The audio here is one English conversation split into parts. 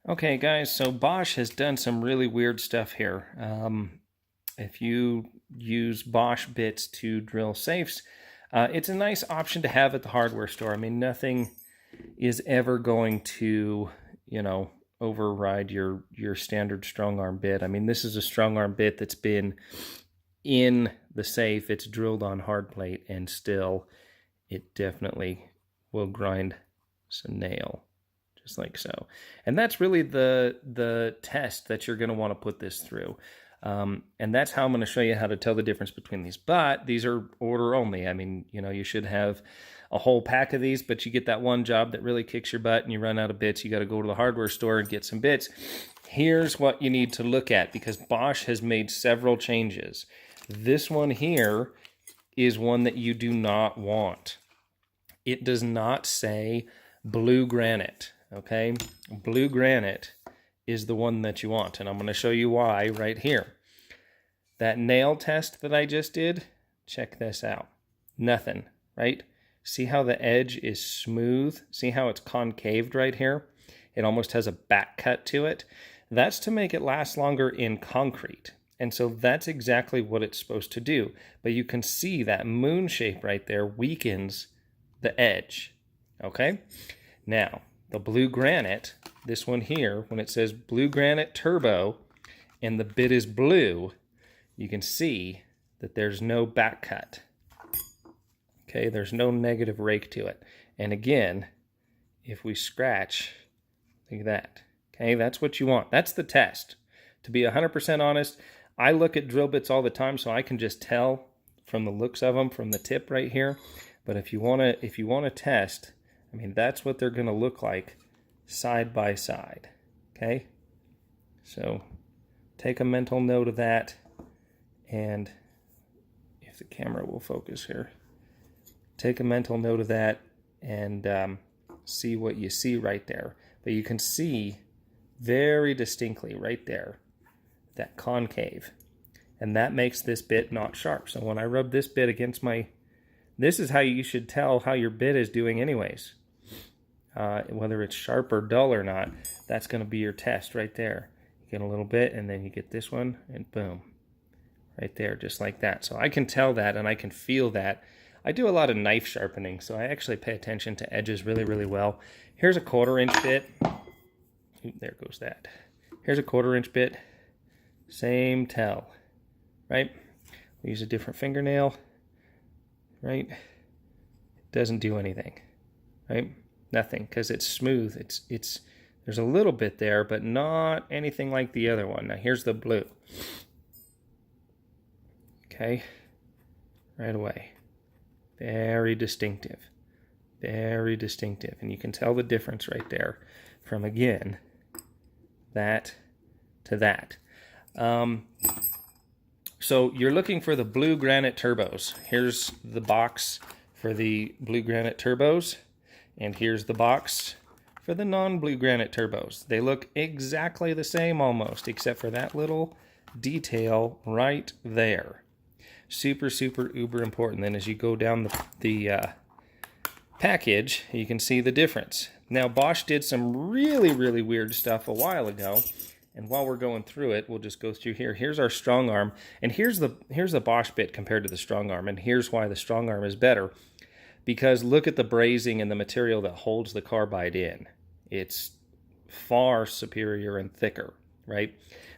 Okay, guys, so Bosch has done some really weird stuff here. If you use Bosch bits to drill safes, it's a nice option to have at the hardware store. I mean, nothing is ever going to, override your standard StrongArm bit. I mean, this is a StrongArm bit that's been in the safe. It's drilled on hard plate, and still, it definitely will grind some nail. Just like so. And that's really the test that you're going to want to put this through. And that's how I'm going to show you how to tell the difference between these. But these are order only. I mean, you should have a whole pack of these, but you get that one job that really kicks your butt and you run out of bits. You got to go to the hardware store and get some bits. Here's what you need to look at, because Bosch has made several changes. This one here is one that you do not want. It does not say blue granite. Okay, blue granite is the one that you want, and I'm going to show you why right here. That nail test that I just did, check this out. Nothing, right? See how the edge is smooth? See how it's concaved right here? It almost has a back cut to it. That's to make it last longer in concrete, and so that's exactly what it's supposed to do. But you can see that moon shape right there weakens the edge, okay? Now, the blue granite, this one here, when it says Blue Granite Turbo and the bit is blue, you can see that there's no back cut. Okay, there's no negative rake to it. And again, if we scratch, look at that. Okay, that's what you want. That's the test. To be 100% honest, I look at drill bits all the time, so I can just tell from the looks of them, from the tip right here. But if you want to test, I mean, that's what they're going to look like side by side, okay? So take a mental note of that, and if the camera will focus here, take a mental note of that and see what you see right there. But you can see very distinctly right there that concave, and that makes this bit not sharp. So when I rub this bit against this is how you should tell how your bit is doing anyways. Whether it's sharp or dull or not, that's going to be your test right there. You get a little bit, and then you get this one, and boom. Right there, just like that. So I can tell that, and I can feel that. I do a lot of knife sharpening, so I actually pay attention to edges really, really well. Here's a 1/4 inch bit. Oop, there goes that. Here's a 1/4 inch bit. Same tell, right? We use a different fingernail, right? It doesn't do anything, right? Nothing, because it's smooth. There's a little bit there, but not anything like the other one. Now here's the blue. Okay, right away. Very distinctive. Very distinctive. And you can tell the difference right there from, again, that to that. So you're looking for the blue granite turbos. Here's the box for the blue granite turbos. And here's the box for the non-blue granite turbos. They look exactly the same almost, except for that little detail right there. Super, super, uber important. Then as you go down the package, you can see the difference. Now, Bosch did some really, really weird stuff a while ago. And while we're going through it, we'll just go through here. Here's our StrongArm. And here's the Bosch bit compared to the StrongArm. And here's why the StrongArm is better. Because look at the brazing and the material that holds the carbide in. It's far superior and thicker, right?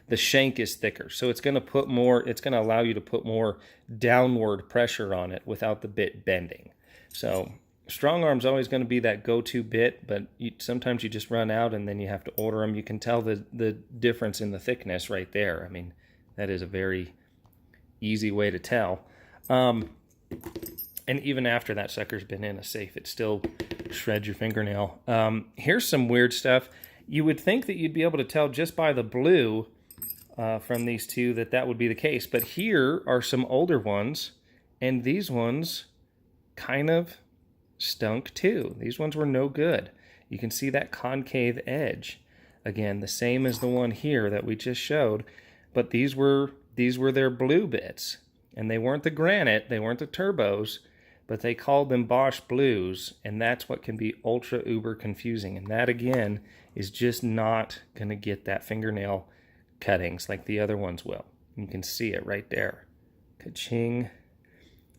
The shank is thicker, so it's going to allow you to put more downward pressure on it without the bit bending. So StrongArm's always going to be that go-to bit, but sometimes you just run out and then you have to order them. You can tell the difference in the thickness right there. I mean, that is a very easy way to tell. And even after that sucker's been in a safe, it still shreds your fingernail. Here's some weird stuff. You would think that you'd be able to tell just by the blue from these two that would be the case. But here are some older ones, and these ones kind of stunk too. These ones were no good. You can see that concave edge. Again, the same as the one here that we just showed, but these were their blue bits. And they weren't the granite, they weren't the turbos. but they called them Bosch Blues, and that's what can be ultra uber confusing. And that again is just not going to get that fingernail cuttings like the other ones will. You can see it right there. Ka-ching.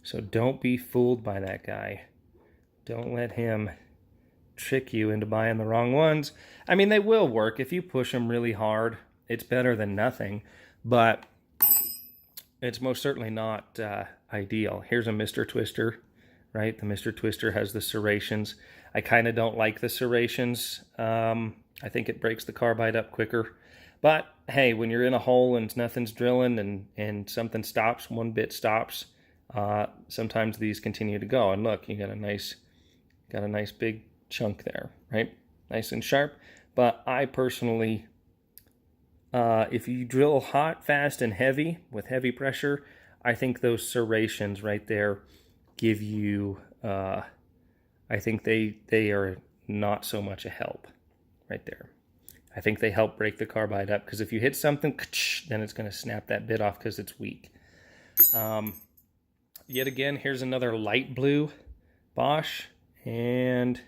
So don't be fooled by that guy. Don't let him trick you into buying the wrong ones. I mean, they will work if you push them really hard. It's better than nothing, but it's most certainly not ideal. Here's a Mr. Twister, right? The Mr. Twister has the serrations. I kind of don't like the serrations. I think it breaks the carbide up quicker. But hey, when you're in a hole and nothing's drilling and something stops, one bit stops, sometimes these continue to go. And look, you got a nice big chunk there, right? Nice and sharp. But I personally, if you drill hot, fast, and heavy with heavy pressure, I think those serrations right there give you, I think they are not so much a help right there. I think they help break the carbide up, because if you hit something, then it's going to snap that bit off because it's weak. Yet again, here's another light blue Bosch, and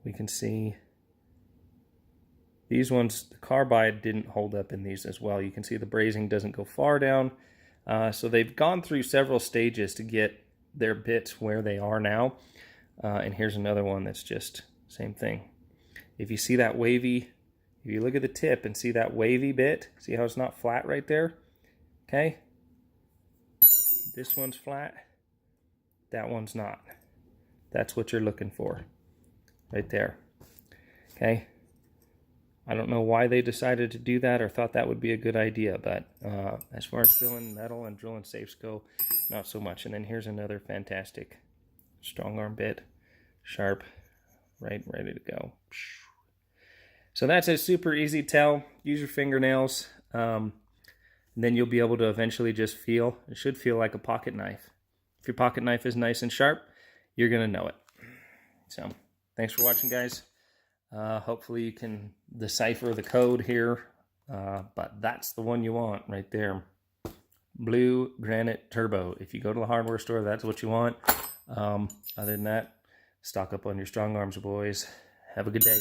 we can see these ones, the carbide didn't hold up in these as well. You can see the brazing doesn't go far down. So they've gone through several stages to get their bits where they are now. And here's another one that's just same thing. If you see that wavy, if you look at the tip and see that wavy bit, see how it's not flat right there? Okay. This one's flat. That one's not. That's what you're looking for right there. Okay. I don't know why they decided to do that or thought that would be a good idea, but as far as drilling metal and drilling safes go, not so much. And then here's another fantastic StrongArm bit, sharp, right, ready to go. So that's a super easy tell. Use your fingernails, and then you'll be able to eventually just feel. It should feel like a pocket knife. If your pocket knife is nice and sharp, you're gonna know it. So thanks for watching, guys. Hopefully you can decipher the code here, but that's the one you want right there. Blue Granite Turbo. If you go to the hardware store, that's what you want. Other than that, stock up on your strong arms, boys. Have a good day.